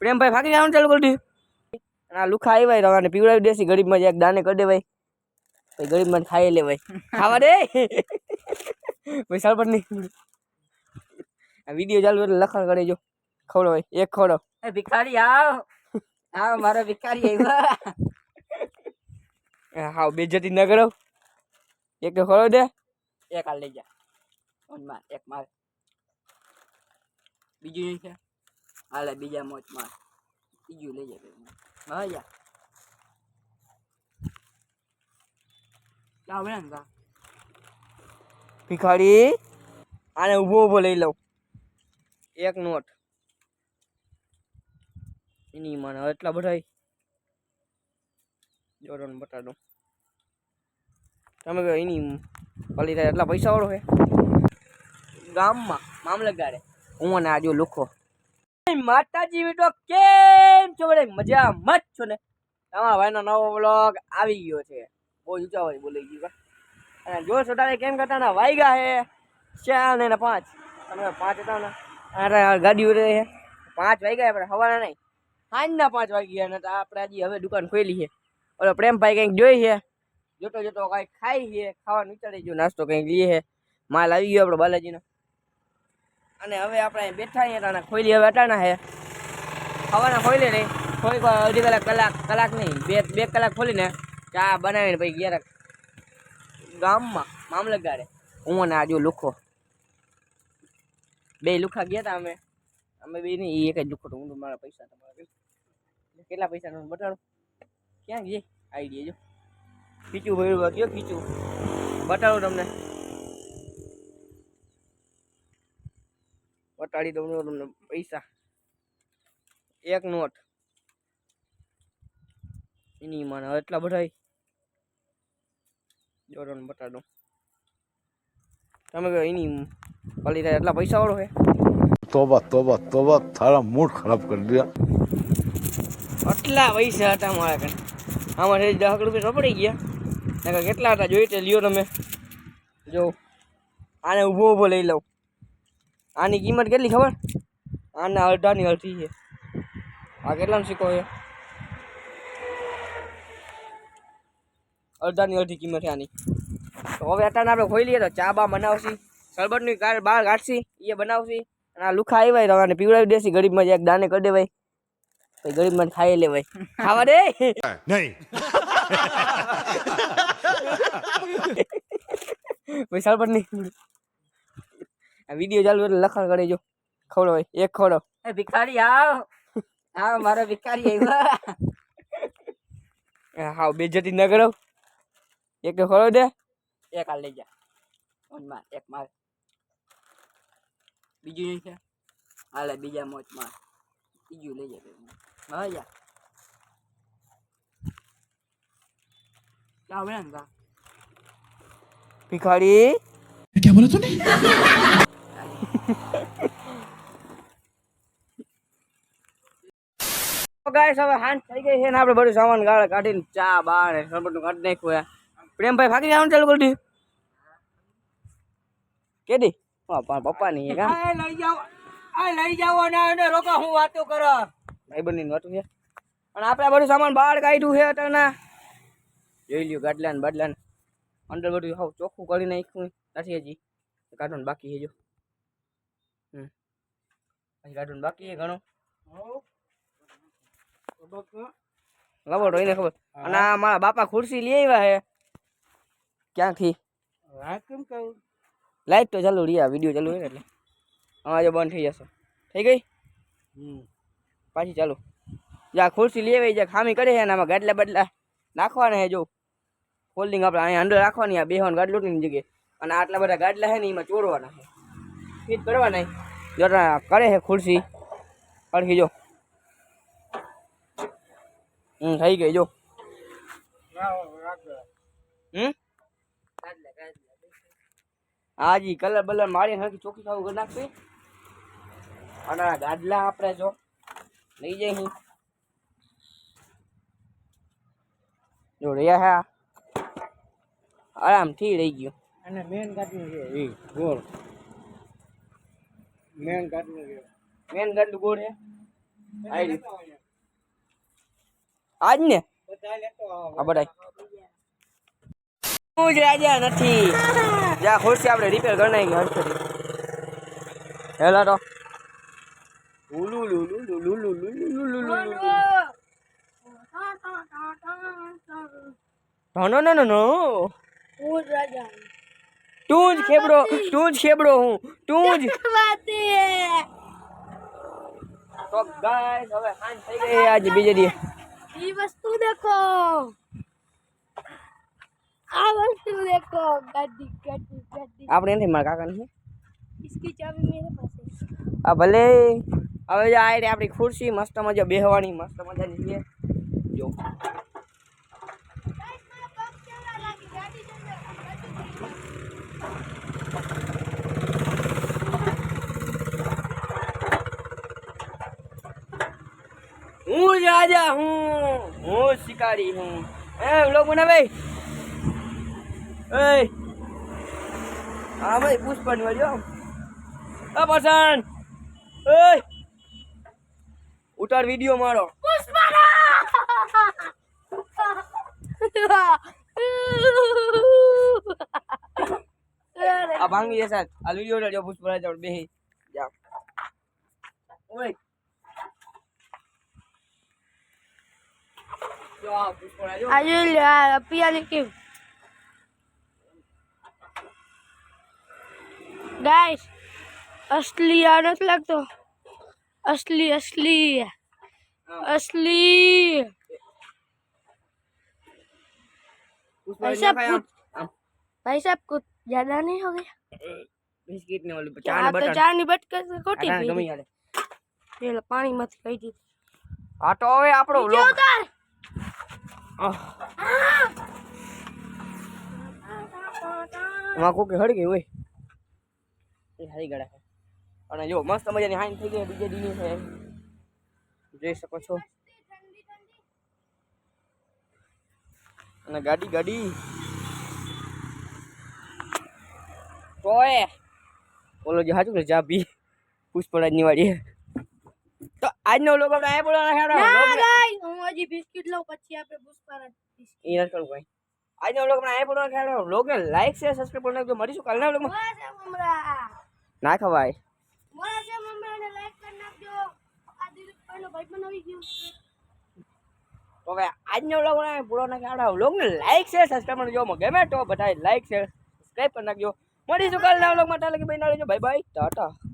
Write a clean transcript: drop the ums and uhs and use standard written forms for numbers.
પ્રેમ ભાઈ ફાકી જવાનું ચાલુ કરી દીધું. આ લુખા આવ્યા રવાને પીવડાવી દેસી ગરીબમાં એક દાને કરી દે ભાઈ. ભાઈ ગરીબમાં ખાઈ લે ભાઈ. ખાવા દે ભાઈ સરપંચ ની આ વિડીયો ચાલુ એટલે લખણ કરે જો. ખવડો ભાઈ એક ખવડો. એ ભિખારી આવ આવ મારો ભિખારી આવ્યો. હાવ બેજતી ન કરો. એક તો ખવડો દે. એક આ લઈ જા. ઓન માર એક માર. બીજું નહીં છે. હાલે બીજા મોજ માર. બીજું લઈ જા. હા યા. ભિખારી આને ઉભો ઉભો લઈ લઉં. એક નોટ એની મને એટલા બધા જોડો ને બતાડો. તમે કહો એની પલી થાય એટલા પૈસા વાળો છે ગામમાં મામલતદારે. હું અને આ જો લુખો માતાજી બેટો કેમ છો બધા મજા મત છો ને. તમારા ભાઈનો નવો વ્લોગ આવી ગયો છે. બહુ ઊંચા હોય બોલી ગયું. અને જો છોટાને કેમ કરતા ના વાગ્યા હે 4 ને 5. તમે 5 હતા ને ગાડી ઉડે છે 5 વાગ્યા આપણે હવાના નહીં સાંજના 5 વાગ્યા ને આપણે હજી હવે દુકાન ખોલી છે. ઓલો પ્રેમભાઈ કંઈક જોઈ છે જોતો જોતો કંઈક ખાઈ છે. ખાવાનું વિચારી ગયો નાસ્તો કંઈક લઈએ છે. માલ આવી ગયો આપણો બાલાજીનો. અને હવે આપણે બેઠા અહીંયા ખોલી હવે અટાણા છે હવાના ખોલી નહીં. થોડીક વાર અડધી કલાક નહીં બે કલાક ખોલીને ચા બનાવીને પછી ગયા ગામમાં મામલતદારે. હું અને આ જો લુખો બે લુખા ગયા હતા અમે બે નહીં એક જ લુખો તો હું મારા પૈસા તમારા કેટલા પૈસા બતાડો ક્યાં ગયે આઈડિયા જો ખીચું ભર્યું કયો ખીચું બતાડો તમને બતાડી દઉં તમને પૈસા. એક નોટ એની મને એટલા બધા જોડો ને બતાડો. તમે કહો એની પલી થાય એટલા પૈસા વાળો છે. તોબા તોબા તોબા તારા મૂડ ખરાબ કરી દિયા. આટલા પૈસા હતા મારા કાંઈ આમાં 10 રૂપિયા પડી ગયા. કેટલા હતા જોઈ તે લ્યો તમે જો. આને ઊભો ઊભો લઈ લઉં. આની કિંમત કેટલી ખબર? આના અડધાની અડધી છે. આ કેટલાનો સિક્કો છે? અડધાની અડધી કિંમત છે આની. તો હવે અટાણે આપણે ખોઈ લઈએ તો ચા બા બનાવશી શરબતની કાર બહાર કાઢશી એ બનાવશી. અને આ લુખા આવ્યા રવાને પીવડાવી દેસી ગરીબમાં એક દાને કરી દે ભાઈ. ભાઈ ગરીબમાં ખાઈ લે ભાઈ. ખાવા દે નહીં ભાઈ સરપંચ ની આ વિડીયો ચાલુ એટલે લખણ કરે જો. ખવડો ભાઈ એક ખવડો. એ ભિખારી આવ આવ મારો ભિખારી આવ્યો. હાવ બેજતી ન કરો. એક તો ખવડો દે. એક આ લઈ જા. ઓન માર એક માર. બીજું નહીં છે. હાલે બીજા મોજ માર. બીજું લઈ જા. હા યા. क्या बोला इनका भिखारी क्या बोला तूने गाइस હવે હાંજ થઈ ગઈ છે ને આપણે બધું સામાન ગાળ કાઢીને ચા બા ને સરબતનું કાઢી નાખ્યું. પ્રેમભાઈ ફાકી જવાનું ચાલુ કરી દીધું. કેદી પપ્પા ની લઈ જાવ ને રોકા હું વાતો કરો ભાઈ બની વાતું છે. અને આપણે બધું સામાન બહાર કાઢ્યું છે અત્યારના જોઈ લ્યો. ગાડલા ને બાડલા ને અંદર બધું હાવ ચોખ્ખું કરી નાખ્યું નથી. હજી કાઢવાનું બાકી છે જો. હજી કાઢવાનું બાકી છે ઘણું. ખબર હોય ને ખબર. અને આ મારા બાપા ખુરશી લઈ આવ્યા છે ક્યાંથી લાઈટ તો ચાલુ રહ્યા વિડીયો ચાલુ છે એટલે આમાં જો બંધ થઈ જશે. થઈ ગઈ પાછી ચાલુ. જ્યાં ખુરશી લઈ આવી જ્યાં ખામી કરે છે ને આમાં ગાડલા બદલા નાખવાના છે જો. ફોલ્ડિંગ આપણે અહીંયા અંદર રાખવાની આ બેહવાની ગાડલોટીની જગ્યાએ. અને આટલા બધા ગાડલા છે ને એમાં ચોરવાના છે ફીટ કરવાના જરા કરે છે ખુરશી અડખી જો. થઈ ગઈ જો. હાજી કલર બલર મારી નાખી ચોખ્ખી ખાવું કરી નાખવી. અને ગાડલા આપણે જો લઈ જઈ જો રહ્યા હા આરામથી રહી ગયો. અને મેન ગાડલું છે એ ગોળ. મેન ગાડલું ગોળ છે આઈ આજ ને આ બધાય હું જ રાજા નથી જ્યાં ખુરશી આપણે રિપેર કરી નાખી હરખેથી હેલો તો નો નો નો નો હું રાજા તું જ ખેબડો હું તું જ તો ગાઈસ હવે સાંજ થઈ ગઈ આજે બીજે દી ये वस्तु देखो आ वस्तु देखो गाड़ी गाड़ी गाड़ी આપણે નથી મારા કાકા નથી इसकी चाबी मेरे पास है આ ભલે હવે આ રે આપણી ખુરશી મસ્ત મજા બેહવાની મસ્ત મજાની છે જો હું જ રાજા હું શિકારી હું લોગ બના ભાઈ એ હા ભાઈ પુષ્પન વાળ્યો આ પસંદ એ ઉતાર વિડિયો મારો આ ભાંગી જશે આ વિડિયો ઉતારજો પુષ્પરાજ આપણે બેહી જાવ ઓય જો આ પુષ્પરાજ आयो पिया लेके गाइस असली आनंद लगतो असली असली असली पुष्पराज ऐसा खाया भाई साहब कुछ ज्यादा नहीं हो गया બિસ્કિટ ને ઓલી क्या ચા ને तो બટર चार नहीं बट कर कोटी આ पी ગમી યાર ये लो पानी मत कही दी આ તો હવે આપણો नीचे લોક उतार માં કોકે હળી ગઈ હોય એ હારી ગળા છે અને જો મસ્ત મજાની હાઈન થઈ ગઈ બીજે દીની છે જોઈ શકો છો અને ગાડી ગાડી તોય બોલો જે હાચું કે ચાબી પુષ્પરાજ ની વાળી તો આજનો લોક આપણે આ બોલવાના છે ના ગાઈસ હું હજી બિસ્કિટ લઉં પછી આપણે પુષ્પારાજ બિસ્કિટ એ ન કરું ભાઈ આજનો લોક આપણે આ બોલવાના છે લોગને લાઈક શેર સબસ્ક્રાઇબ કરી નાખજો મળીશું કાલના વ્લોગમાં મોરા છે મમરા ના ખવાય મોરા છે મમરા ને લાઈક કરી નાખજો આ દિલીપભાઈનો ભાઈ બનાવી ગયો તો હવે આજનો વ્લોગ પૂરો નાખી આપણા વ્લોગને લાઈક શેર સબસ્ક્રાઇબ કરજો ગમે તો બધાય લાઈક શેર સબસ્ક્રાઇબ કરી નાખજો મળીશું કાલના વ્લોગમાં તાલે કે ભાઈ ના લેજો બાય બાય ટાટા